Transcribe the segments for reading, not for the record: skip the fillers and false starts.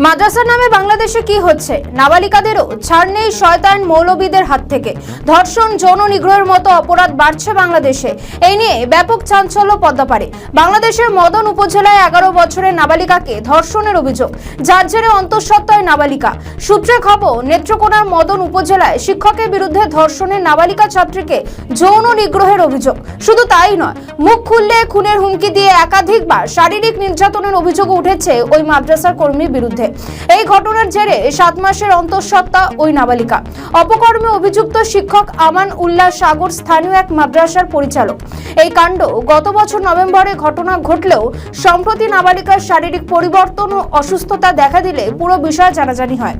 মাদ্রাসার নামে বাংলাদেশে কি হচ্ছে? নাবালিকাদেরও ছাড় নেই শয়তান মৌলবীদের হাত থেকে। ধর্ষণ, যৌন নিগ্রহের মতো অপরাধ বাড়ছে বাংলাদেশে। এই নিয়ে ব্যাপক চাঞ্চল্য পদ্মাপাড়ে। বাংলাদেশের মদন উপজেলায় 11 বছরের নাবালিকাকে ধর্ষণের অভিযোগ, যার জেরে অন্তঃসত্ত্বায় নাবালিকা। সূত্রে খবর, নেত্রকোনার মদন উপজেলায় শিক্ষকের বিরুদ্ধে ধর্ষণের নাবালিকা ছাত্রীকে যৌন নিগ্রহের অভিযোগ। শুধু তাই নয়, মুখ খুললে খুনের হুমকি দিয়ে একাধিকবার শারীরিক নির্যাতনের অভিযোগ উঠেছে ওই মাদ্রাসার কর্মীর বিরুদ্ধে। এই ঘটনার জেরে 7 মাসের অন্তঃসত্ত্বা ওই নাবালিকা। অপকর্মে অভিযুক্ত শিক্ষক আমান উল্লাহ সাগর স্থানীয় এক মাদ্রাসার পরিচালক। এই কাণ্ড গত বছর নভেম্বরে ঘটনা ঘটলেও সম্প্রতি নাবালিকার শারীরিক পরিবর্তন ও অসুস্থতা দেখা দিলে পুরো বিষয় জানাজানি হয়।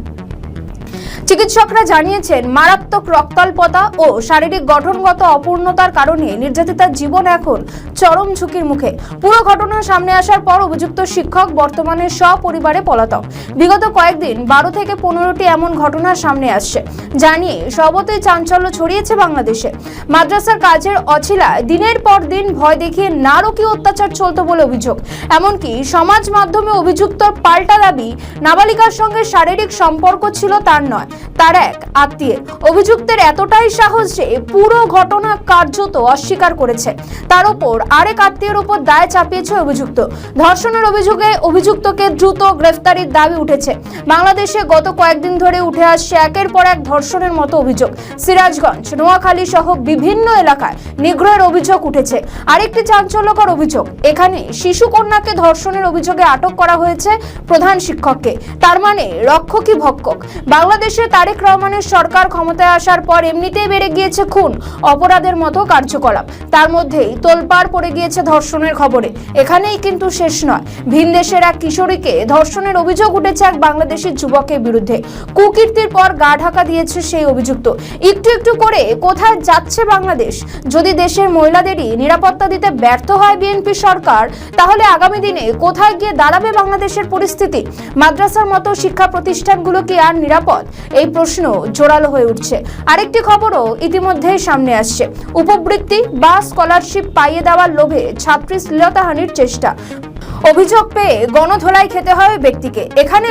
চিকিৎসকরা জানিয়েছেন, মারাত্মক রক্তাল্পতা ও শারীরিক গঠনগত অপূর্ণতার কারণে নির্যাতিতার জীবন এখন চরম ঝুঁকির মুখে। পুরো ঘটনা সামনে আসার পর অভিযুক্ত শিক্ষক বর্তমানে সপরিবারে পলাতক। বিগত কয়েকদিন 12 থেকে 15টি এমন ঘটনা সামনে আসছে, জানিয়ে সর্বত্রই চাঞ্চল্য ছড়িয়েছে বাংলাদেশে। মাদ্রাসার কাজের অছিলায় দিনের পর দিন ভয় দেখিয়ে নারকীয় অত্যাচার চলত বলে অভিযোগ। এমনকি সমাজ মাধ্যমে অভিযুক্তর পাল্টা দাবি, নাবালিকার সঙ্গে শারীরিক সম্পর্ক ছিল তার নয়, তার এক আত্মীয়। অভিযুক্তের এতটাই সাহস যে পুরো ঘটনা কার্যত অস্বীকার করেছে। তার উপর আরেক আত্মীয়ের উপর দায় চাপিয়েছে অভিযুক্ত। ধর্ষণের অভিযোগে অভিযুক্তকে দ্রুত গ্রেফতারির দাবি উঠেছে। বাংলাদেশে গত কয়েকদিন ধরে উঠে আসছে একের পর এক ধর্ষণের মতো অভিযোগ। সিরাজগঞ্জ, নোয়াখালী সহ বিভিন্ন এলাকায় নিগ্রহের অভিযোগ উঠেছে। আরেকটি চাঞ্চল্যকর অভিযোগ, এখানে শিশু কন্যাকে ধর্ষণের অভিযোগে আটক করা হয়েছে প্রধান শিক্ষককে। তার মানে রক্ষকই ভক্ষক। বাংলাদেশে তারেক রহমানের সরকার ক্ষমতায় আসার পর এমনিতেই বেড়ে গিয়েছে খুন, অপরাধের মতো কার্যকলাপ। তার মধ্যেই তোলপাড় পড়ে গিয়েছে ধর্ষণের খবরে। এখানেই কিন্তু শেষ নয়। ভিনদেশের এক কিশোরীকে ধর্ষণের অভিযোগ উঠেছে এক বাংলাদেশি যুবকের বিরুদ্ধে। কুকীর্তির পর গা ঢাকা দিয়েছে সেই অভিযুক্ত। একটু একটু করে কোথায় যাচ্ছে বাংলাদেশ? যদি দেশের মহিলাদেরই নিরাপত্তা দিতে ব্যর্থ হয় বিএনপি সরকার, তাহলে আগামী দিনে কোথায় গিয়ে দাঁড়াবে বাংলাদেশের পরিস্থিতি? মাদ্রাসার মতো শিক্ষা প্রতিষ্ঠানগুলো কি আর নিরাপদ? এই প্রশ্ন জোরালো হয়ে উঠছে। আরেকটি খবরও ইতিমধ্যেই সামনে আসছে, উপবৃত্তি বা স্কলারশিপ পাইয়ে দেওয়ার লোভে ছাত্রী শ্লীলতাহানির চেষ্টা। অভিযোগ পেয়ে গণধোলাই খেতে হয় ব্যক্তিকে। এখানে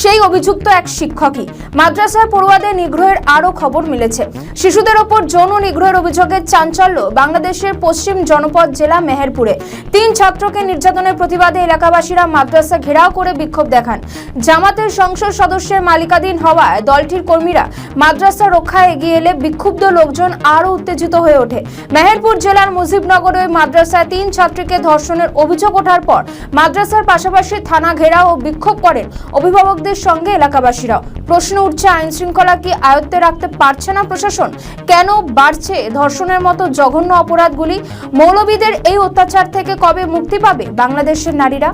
সেই অভিযুক্ত এক শিক্ষকই। মাদ্রাসার পড়ুয়াদের নিগ্রহের আরও খবর মিলেছে। শিশুদের ওপর যৌন নিগ্রহের অভিযোগের চাঞ্চল্য বাংলাদেশের পশ্চিম জনপদ জেলা মেহেরপুরে। 3 ছাত্রকে নির্যাতনের প্রতিবাদে এলাকাবাসীরা মাদ্রাসা ঘেরাও করে বিক্ষোভ দেখান। জামাতের সংসদ সদস্যের মালিকাধীন হওয়ায় দলটির কর্মীরা মাদ্রাসা রক্ষায় এগিয়ে এলে বিক্ষুব্ধ লোকজন আরও উত্তেজিত হয়ে ওঠে। মেহেরপুর জেলার মুজিবনগরে মাদ্রাসায় 3 ছাত্রীকে ধর্ষণের অভিযোগ ওঠার পর মাদ্রাসার পাশাপাশি থানা ঘেরাও ও বিক্ষোভ করেন অভিভাবক সঙ্গে এলাকাবাসীরাও। প্রশ্ন উঠছে, আইন শৃঙ্খলা কি আয়ত্তে রাখতে পারছে না প্রশাসন? কেন বাড়ছে ধর্ষণের মতো জঘন্য অপরাধগুলি? মৌলবীদের এই অত্যাচার থেকে কবে মুক্তি পাবে বাংলাদেশের নারীরা?